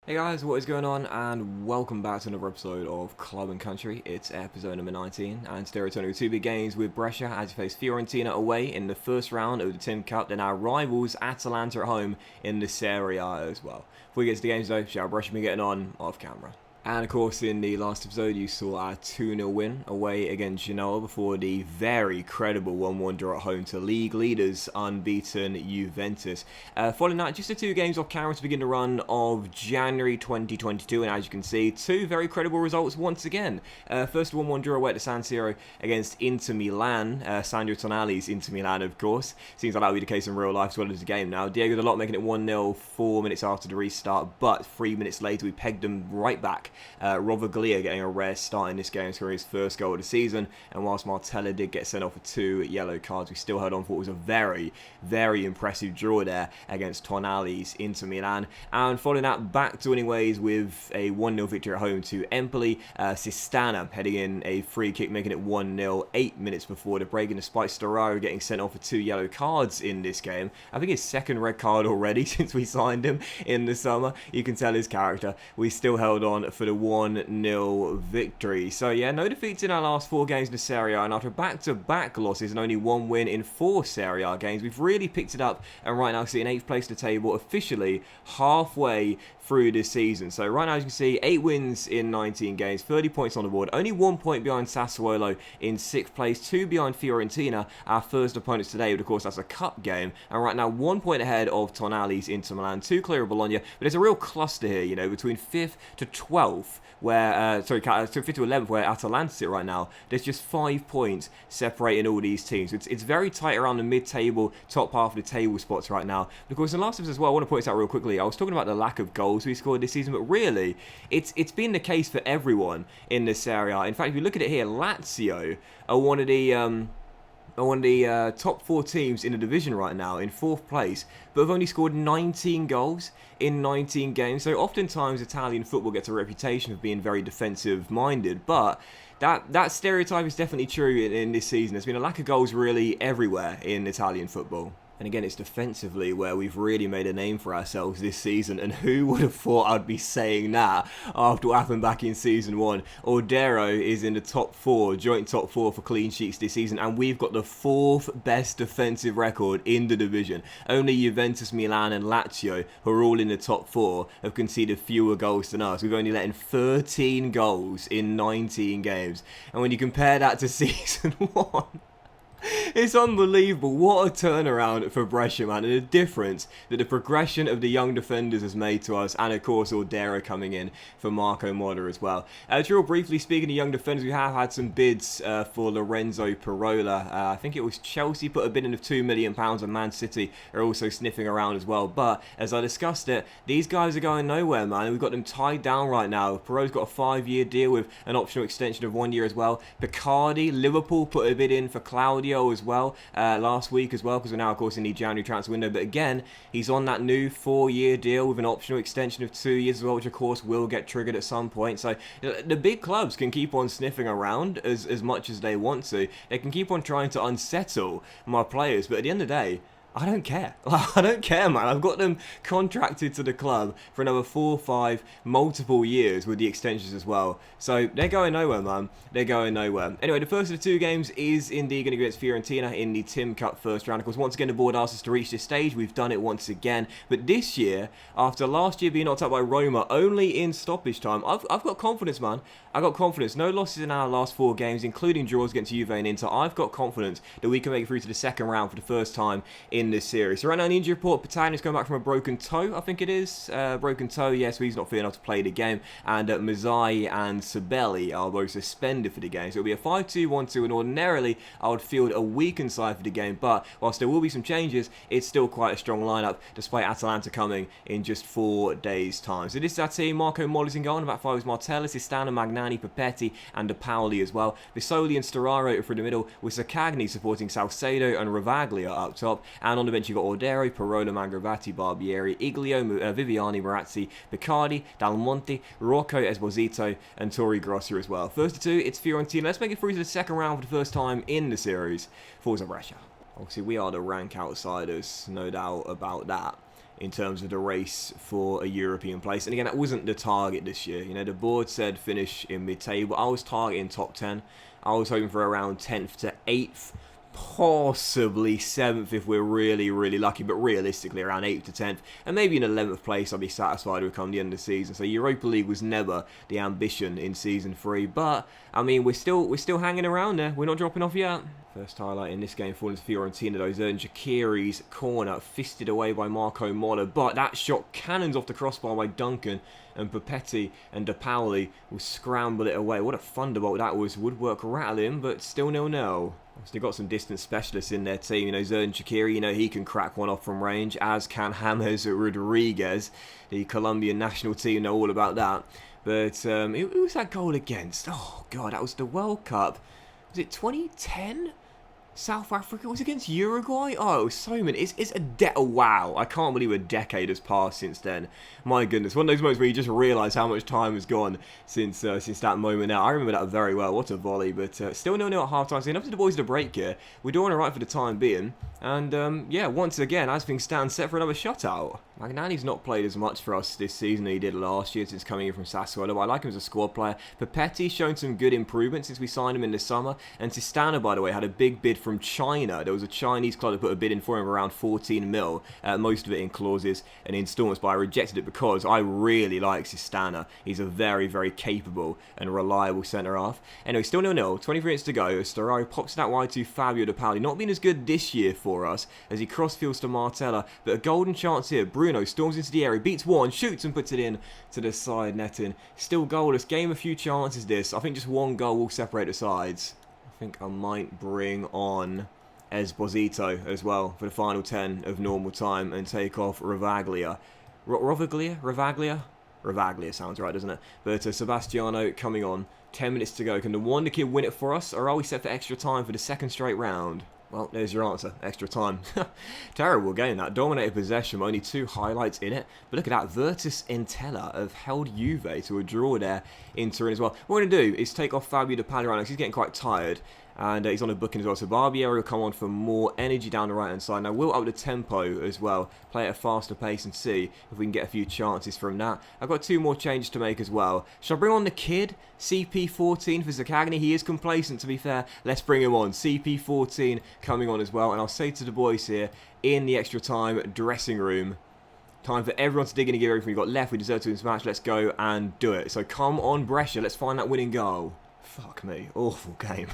Hey guys, what is going on, and welcome back to another episode of Club and Country. It's episode number 19, and today we're returning with two big games with Brescia as you face Fiorentina away in the first round of the Tim Cup, then our rivals Atalanta at home in the Serie A as well. Before we get to the games though, shall Brescia be getting on off camera? And of course, in the last episode, you saw our 2-0 win away against Genoa before the very credible 1-1 draw at home to league leaders, unbeaten Juventus. Following that, just the two games off camera to begin the run of January 2022, and as you can see, two very credible results once again. First 1-1 draw away at the San Siro against Inter Milan, Sandro Tonali's Inter Milan, of course. Seems like that will be the case in real life as well as the game now. Diego Dalot making it 1-0 4 minutes after the restart, but 3 minutes later we pegged them right back. Rovaglia getting a rare start in this game, scoring his first goal of the season, and whilst Martella did get sent off for 2 yellow cards, we still held on for what was a very, very impressive draw there against Tonali's Inter Milan. And following that, back to winning ways with a 1-0 victory at home to Empoli. Sistana heading in a free kick, making it 1-0 8 minutes before the break, and despite Storaro getting sent off for 2 yellow cards in this game, I think his second red card already since we signed him in the summer, you can tell his character, we still held on for the 1-0 victory. So yeah, no defeats in our last 4 games in the Serie A, and after back-to-back losses and only 1 win in 4 Serie A games, we've really picked it up, and right now sit in 8th place of the table, officially halfway through this season. So right now, as you can see, 8 wins in 19 games, 30 points on the board, only 1 point behind Sassuolo in 6th place, 2 behind Fiorentina, our first opponents today, but of course that's a cup game, and right now 1 point ahead of Tonali's Inter Milan, 2 clear of Bologna, but there's a real cluster here, you know, between 5th to 12th, where, 5th to 11th, where Atalanta sit right now. There's just 5 points separating all these teams. It's very tight around the mid-table, top half of the table spots right now. But of course, in the last episode as well, I want to point this out real quickly. I was talking about the lack of goals we scored this season, but really, it's been the case for everyone in this area. In fact, if you look at it here, Lazio are one of the top 4 teams in the division right now, in 4th place, but have only scored 19 goals in 19 games. So oftentimes Italian football gets a reputation of being very defensive-minded, but that stereotype is definitely true in this season. There's been a lack of goals really everywhere in Italian football. And again, it's defensively where we've really made a name for ourselves this season. And who would have thought I'd be saying that after what happened back in Season 1? Ordero is in the top 4, joint top 4 for clean sheets this season. And we've got the 4th best defensive record in the division. Only Juventus, Milan and Lazio, who are all in the top 4, have conceded fewer goals than us. We've only let in 13 goals in 19 games. And when you compare that to Season 1... it's unbelievable. What a turnaround for Brescia, man, and the difference that the progression of the young defenders has made to us, and of course Ordero coming in for Marco Motta as well. Real briefly, speaking of young defenders, we have had some bids for Lorenzo Parola. I think it was Chelsea put a bid in of £2 million, and Man City are also sniffing around as well. But as I discussed it, these guys are going nowhere, man, and we've got them tied down right now. Parola's got a 5-year deal with an optional extension of 1 year as well. Picardi, Liverpool put a bid in for Claudio as well last week as well, because we're now of course in the January transfer window, but again he's on that new 4-year deal with an optional extension of 2 years as well, which of course will get triggered at some point. So the big clubs can keep on sniffing around as much as they want to. They can keep on trying to unsettle my players, but at the end of the day, I don't care. I don't care, man. I've got them contracted to the club for another 4 or 5 multiple years with the extensions as well. So they're going nowhere, man. They're going nowhere. Anyway, the first of the 2 games is indeed going to be against Fiorentina in the Tim Cup first round. Of course, once again, the board asked us to reach this stage. We've done it once again. But this year, after last year being knocked out by Roma only in stoppage time, I've got confidence, man. I've got confidence. No losses in our last 4 games, including draws against Juve and Inter. I've got confidence that we can make it through to the second round for the first time in this series. So right now in the injury report, Patani's coming back from a broken toe, I think it is. Broken toe, yes, so he's not fit enough to play the game. And Mazzai and Sabelli are both suspended for the game. So it'll be a 5-2-1-2, and ordinarily I would field a weakened side for the game. But whilst there will be some changes, it's still quite a strong lineup, despite Atalanta coming in just 4 days' time. So this is our team. Marco Molli's in goal. In about 5 is Martella, Sistana, Magnani, Papetti, and De Paoli as well. Visoli and Storaro through the middle, with Saccagni supporting Salcedo and Ravaglia up top. And on the bench you've got Ordero, Parola, Mangrovati, Barbieri, Iglio, Viviani, Marazzi, Picardi, Dal Monte, Rocco, Esposito, and Tori Grossi as well. First of 2, it's Fiorentina. Let's make it through to the second round for the first time in the series. Forza Brescia. Obviously, we are the rank outsiders, no doubt about that. in terms of the race for a European place. And again, that wasn't the target this year. You know, the board said finish in mid-table. I was targeting top 10. I was hoping for around 10th to 8th, possibly 7th if we're really, really lucky, but realistically around 8th to 10th, and maybe in 11th place I'll be satisfied with come the end of the season. So Europa League was never the ambition in Season 3, but I mean, we're still hanging around there. We're not dropping off yet. First highlight in this game falling to Fiorentina, though. Shaqiri's corner, fisted away by Marco Molla, but that shot cannons off the crossbar by Duncan, and Papetti and De Paoli will scramble it away. What a thunderbolt that was. Woodwork rattling, but still 0-0. They've got some distance specialists in their team. You know, Xherdan Shaqiri, you know, he can crack one off from range, as can James Rodriguez. The Colombian national team know all about that. But who was that goal against? Oh, God, that was the World Cup. Was it 2010? South Africa was against Uruguay. Oh, so many. It's a wow! I can't believe a decade has passed since then. My goodness, one of those moments where you just realise how much time has gone since that moment. Now I remember that very well. What a volley! But still 0-0 at half time. So enough to the boys to break here. We're doing alright for the time being. And yeah, once again, as things stand, set for another shutout. Magnani's not played as much for us this season as he did last year since coming in from Sassuolo, but I like him as a squad player. Papetti's shown some good improvement since we signed him in the summer, and Sistana, by the way, had a big bid from China. There was a Chinese club that put a bid in for him of around 14 mil, most of it in clauses and instalments, but I rejected it because I really like Sistana. He's a very, very capable and reliable centre-half. Anyway, still 0-0, 23 minutes to go. Storaro pops that wide to Fabio De Paoli, not been as good this year for us, as he cross-fields to Martella, but a golden chance here. Bruno storms into the area, beats one, shoots and puts it in to the side netting. Still goalless, game a few chances this. I think just one goal will separate the sides. I think I might bring on Esposito as well for the final 10 of normal time and take off Ravaglia. Ravaglia sounds right, doesn't it? But Sebastiano coming on. 10 minutes to go. Can the Wonder Kid win it for us, or are we set for extra time for the second straight round? Well, there's your answer. Extra time. Terrible game, that. Dominated possession, only 2 highlights in it. But look at that. Virtus Entella have held Juve to a draw there in Turin as well. What we're going to do is take off Fabio De Paoli right now, because he's getting quite tired. And he's on a booking as well. So Barbieri will come on for more energy down the right-hand side. Now, we'll up the tempo as well. Play at a faster pace and see if we can get a few chances from that. I've got 2 more changes to make as well. Shall I bring on the kid? CP14 for Zaccagni. He is complacent, to be fair. Let's bring him on. CP14 coming on as well. And I'll say to the boys here, in the extra time dressing room, time for everyone to dig in and give everything we've got left. We deserve to win this match. Let's go and do it. So come on, Brescia. Let's find that winning goal. Fuck me. Awful game.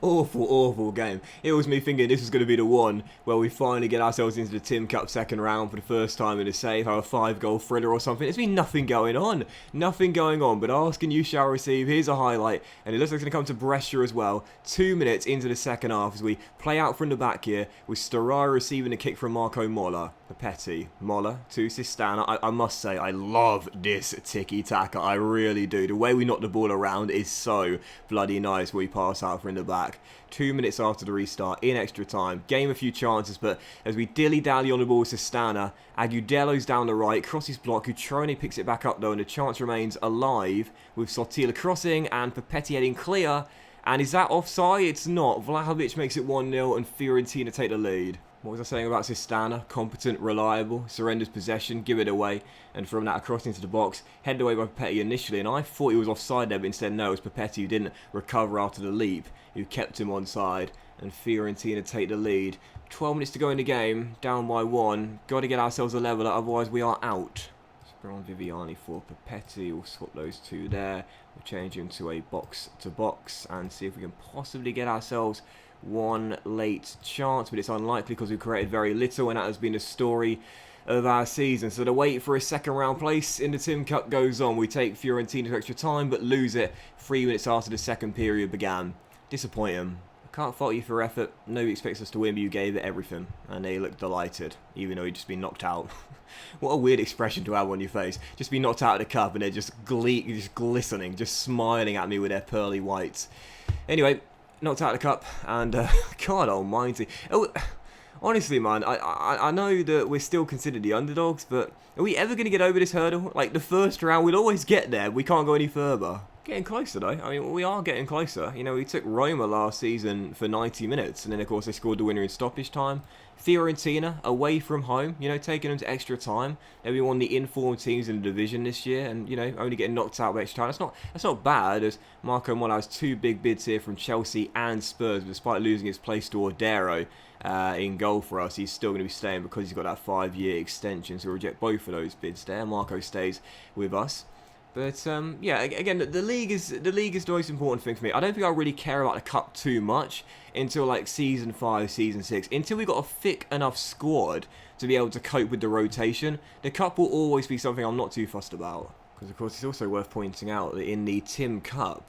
Awful game. It was me thinking this was going to be the one where we finally get ourselves into the Tim Cup second round for the first time in a save, have a 5-goal thriller or something. There's been nothing going on. Nothing going on, but asking you shall receive. Here's a highlight, and it looks like it's going to come to Brescia as well. 2 minutes into the second half as we play out from the back here with Storaro receiving a kick from Marco Molla. Papetti, Molla to Sistana. I must say, I love this tiki-taka. I really do. The way we knock the ball around is so bloody nice where we pass out from the back. 2 minutes after the restart, in extra time. Game a few chances, but as we dilly-dally on the ball with Sistana, Agudelo's down the right, crosses block, Cutrone picks it back up though, and the chance remains alive with Sotila crossing and Papetti heading clear. And is that offside? It's not. Vlahovic makes it 1-0 and Fiorentina take the lead. What was I saying about Sistana? Competent, reliable, surrenders possession, give it away, and from that across into the box, headed away by Papetti initially, and I thought he was offside there, but instead no, it was Papetti who didn't recover after the leap, who kept him onside, and Fiorentina take the lead. 12 minutes to go in the game, down by 1, got to get ourselves a leveler, otherwise we are out. Let's bring on Viviani for Papetti, we'll swap those 2 there, we'll change him to a box-to-box, and see if we can possibly get ourselves 1 late chance, but it's unlikely because we created very little, and that has been the story of our season. So the wait for a second round place in the Tim Cup goes on. We take Fiorentina to extra time, but lose it 3 minutes after the second period began. Disappointing. I can't fault you for effort. Nobody expects us to win, but you gave it everything, and they looked delighted, even though you'd just been knocked out. What a weird expression to have on your face. Just be knocked out of the cup, and they're just glistening, just smiling at me with their pearly whites. Anyway, knocked out of the cup, and God almighty. Oh, honestly, man, I know that we're still considered the underdogs, but are we ever going to get over this hurdle? Like, the first round, we'll always get there. We can't go any further. Getting closer though. I mean, we are getting closer. You know, we took Roma last season for 90 minutes, and then of course they scored the winner in stoppage time. Fiorentina away from home, you know, taking them to extra time. They'll be one of the informed teams in the division this year, and you know, only getting knocked out by extra time. That's not bad. As Marco Mola has two big bids here from Chelsea and Spurs, despite losing his place to Ordero in goal for us. He's still going to be staying because he's got that 5-year extension. So we'll reject both of those bids there. Marco stays with us. But yeah, again, the league is the most important thing for me. I don't think I really care about the cup too much until like season 5, season 6. Until we got a thick enough squad to be able to cope with the rotation, the cup will always be something I'm not too fussed about. Because of course, it's also worth pointing out that in the Tim Cup,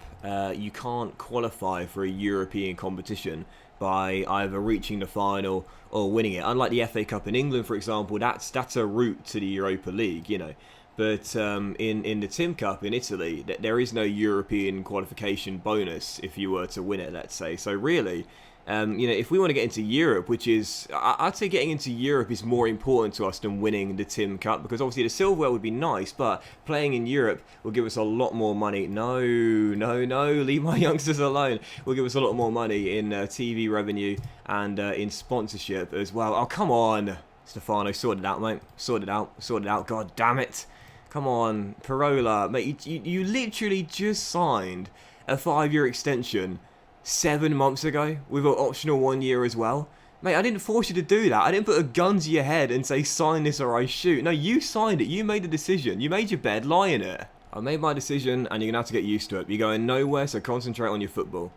you can't qualify for a European competition by either reaching the final or winning it. Unlike the FA Cup in England, for example, that's a route to the Europa League, you know. But in the Tim Cup in Italy, there is no European qualification bonus if you were to win it, let's say. So really, you know, if we want to get into Europe, which is, I'd say getting into Europe is more important to us than winning the Tim Cup, because obviously the silverware would be nice, but playing in Europe will give us a lot more money. No, leave my youngsters alone. Will give us a lot more money in TV revenue and in sponsorship as well. Oh, come on. Stefano, sort it out, mate. Sort it out. God damn it. Come on, Parola, mate, you literally just signed a 5-year extension 7 months ago with an optional 1 year as well. Mate, I didn't force you to do that. I didn't put a gun to your head and say sign this or I shoot. No, you signed it. You made the decision. You made your bed, lie in it. I made my decision and you're going to have to get used to it. You're going nowhere, so concentrate on your football.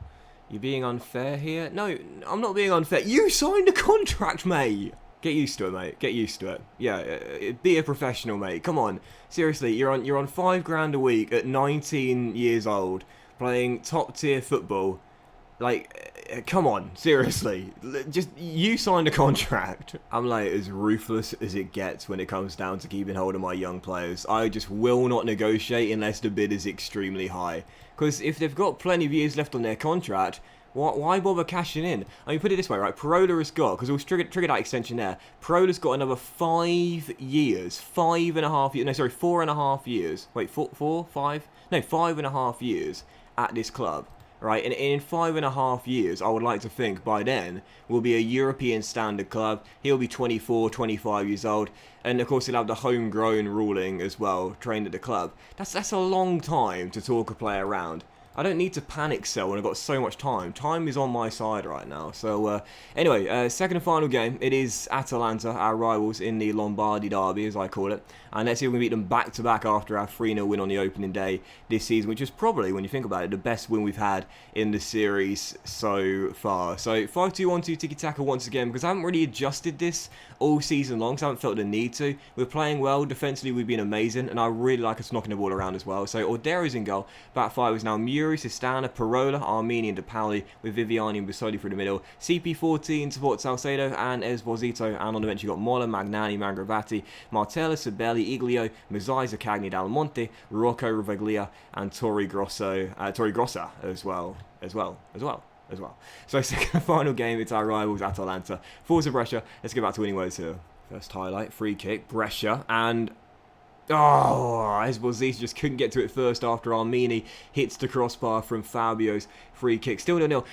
You're being unfair here? No, I'm not being unfair. You signed a contract, mate. Get used to it, mate. Get used to it. Yeah, be a professional, mate. Come on. Seriously, you're on $5 a week at 19 years old, playing top tier football. Like, come on, seriously. Just, you signed a contract. I'm like as ruthless as it gets when it comes down to keeping hold of my young players. I just will not negotiate unless the bid is extremely high. Because if they've got plenty of years left on their contract, why bother cashing in? I mean, put it this way, right? Parola has got, because we'll trigger that extension there, Parola's got another 5 years. 5.5 years. No, sorry, 4.5 years. Wait, 5? No, 5.5 years at this club. Right, and in 5.5 years, I would like to think by then, we'll be a European standard club. He'll be 24, 25 years old. And of course, he'll have the homegrown ruling as well, trained at the club. That's a long time to talk a player around. I don't need to panic sell when I've got so much time. Time is on my side right now. So, anyway, second and final game. It is Atalanta, our rivals in the Lombardy derby, as I call it. And let's see if we can beat them back-to-back after our 3-0 win on the opening day this season, which is probably, when you think about it, the best win we've had in the series so far. So, 5-2-1-2 tiki-taka once again, because I haven't really adjusted this all season long, so I haven't felt the need to. We're playing well. Defensively, we've been amazing, and I really like us knocking the ball around as well. So, Ordero's in goal. Back five is now Muri, Sistana, Parola, Armenian, De Pauli, with Viviani and Busoli through the middle. CP14 supports Salcedo and Esposito, and on the bench you've got Mola, Magnani, Mangravati, Martella, Sibeli, Iglio, Mazzai, Zaccagni, Dalmonte, Rocco, Ravaglia, and Torri Grossa as well. So second and final game, it's our rivals Atalanta. Forza Brescia, let's get back to winning ways here. First highlight, free kick, Brescia, and Esposito just couldn't get to it first after Armini hits the crossbar from Fabio's free kick. Still 0-0.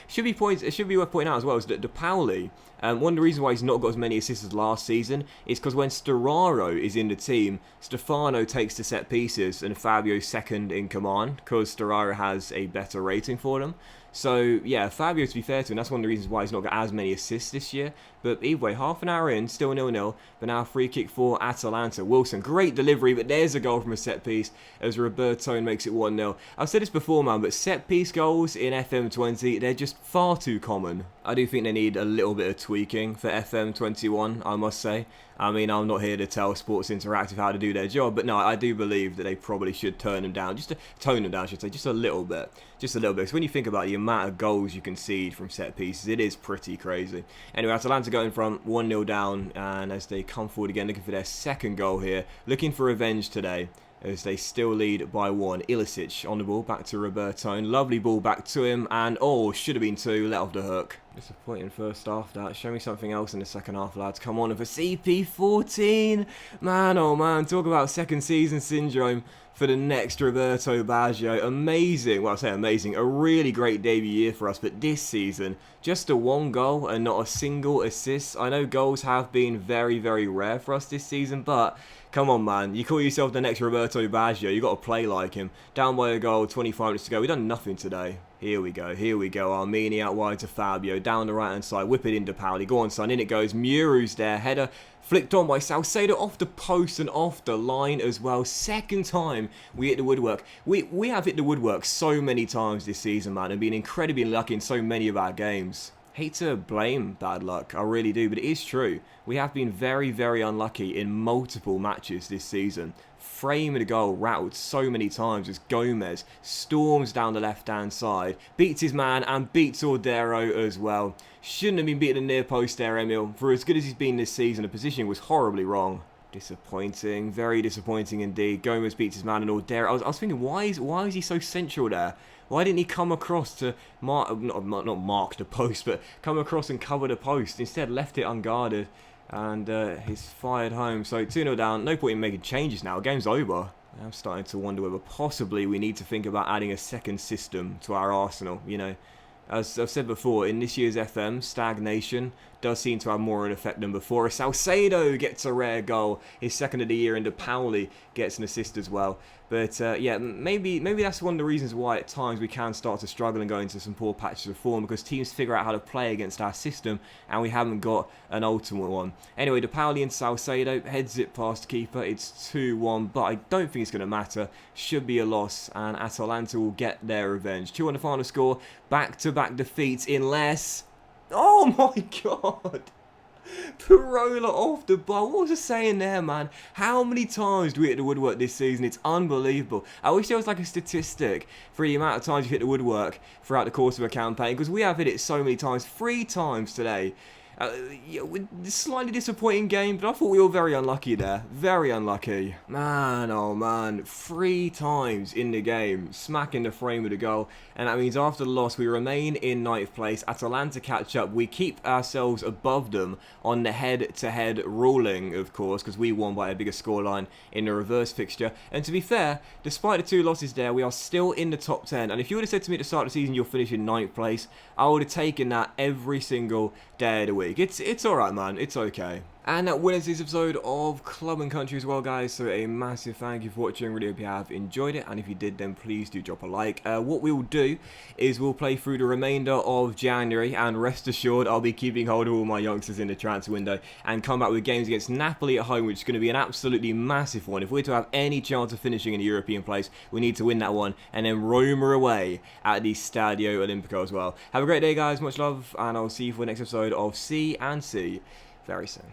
It should be worth pointing out as well is that De Pauli, one of the reasons why he's not got as many assists as last season is because when Storaro is in the team, Stefano takes the set pieces and Fabio's second in command because Storaro has a better rating for them. So, yeah, Fabio, to be fair to him, that's one of the reasons why he's not got as many assists this year. But either way, half an hour in, still 0-0. But now free kick for Atalanta. Wilson, great delivery, but there's a goal from a set piece as Roberto makes it 1-0. I've said this before, man, but set piece goals in FM20, they're just far too common. I do think they need a little bit of tweaking for FM21, I must say. I mean, I'm not here to tell Sports Interactive how to do their job, but no, I do believe that they probably should turn them down, just to tone them down, I should say, just a little bit. Just a little bit. So when you think about the amount of goals you concede from set pieces, it is pretty crazy. Anyway, Atalanta going from 1-0 down, and as they come forward again, looking for their second goal here, looking for revenge today, as they still lead by 1. Ilicic on the ball, back to Roberto, lovely ball back to him, and should have been 2, let off the hook. Disappointing first half, that. Show me something else in the second half, lads. Come on, with a CP14. Man, oh man, talk about second season syndrome for the next Roberto Baggio. Amazing, well I say amazing, a really great debut year for us, but this season, just a 1 goal and not a single assist. I know goals have been very, very rare for us this season, but come on, man. You call yourself the next Roberto Baggio. You got to play like him. Down by a goal, 25 minutes to go. We've done nothing today. Here we go. Here we go. Armini out wide to Fabio. Down the right-hand side. Whip it into Pauli. Go on, son. In it goes. Muru's there. Header flicked on by Salcedo off the post and off the line as well. Second time we hit the woodwork. We have hit the woodwork so many times this season, man, and been incredibly lucky in so many of our games. Hate to blame bad luck, I really do, but it is true. We have been very, very unlucky in multiple matches this season. Frame of the goal rattled so many times as Gomez storms down the left-hand side, beats his man and beats Ordero as well. Shouldn't have been beaten near post there, Emil. For as good as he's been this season, the positioning was horribly wrong. Disappointing, very disappointing indeed. Gomez beats his man and Ordero. I was thinking, why is he so central there? Why didn't he come across to not mark the post, but come across and cover the post? Instead, left it unguarded, and he's fired home. So 2-0 down. No point in making changes now. Game's over. I'm starting to wonder whether possibly we need to think about adding a second system to our arsenal. You know, as I've said before, in this year's FM, stagnation does seem to have more an effect than before. Salcedo gets a rare goal, his second of the year, and Pauli gets an assist as well. But yeah, maybe that's one of the reasons why at times we can start to struggle and go into some poor patches of form, because teams figure out how to play against our system and we haven't got an ultimate one. Anyway, Pauli and Salcedo heads it past the keeper. It's 2-1, but I don't think it's going to matter. Should be a loss, and Atalanta will get their revenge. 2 on the final score, back-to-back defeats unless... Oh my god! Parola off the bar. What was I saying there, man? How many times do we hit the woodwork this season? It's unbelievable. I wish there was like a statistic for the amount of times you hit the woodwork throughout the course of a campaign, because we have hit it so many times. 3 times today. Yeah, slightly disappointing game, but I thought we were very unlucky there. Very unlucky. Man, oh man. 3 times in the game, smacking the frame of the goal. And that means after the loss, we remain in 9th place. Atalanta catch up. We keep ourselves above them on the head-to-head ruling, of course, because we won by a bigger scoreline in the reverse fixture. And to be fair, despite the 2 losses there, we are still in the top 10. And if you would have said to me at the start of the season you'll finish in 9th place, I would have taken that every single day of the week. It's alright, man. It's okay. And that wins this episode of Club and Country as well, guys. So a massive thank you for watching. Really hope you have enjoyed it. And if you did, then please do drop a like. What we'll do is we'll play through the remainder of January. And rest assured, I'll be keeping hold of all my youngsters in the transfer window. And come back with games against Napoli at home, which is going to be an absolutely massive one. If we're to have any chance of finishing in a European place, we need to win that one. And then Roma away at the Stadio Olimpico as well. Have a great day, guys. Much love. And I'll see you for the next episode of C and C very soon.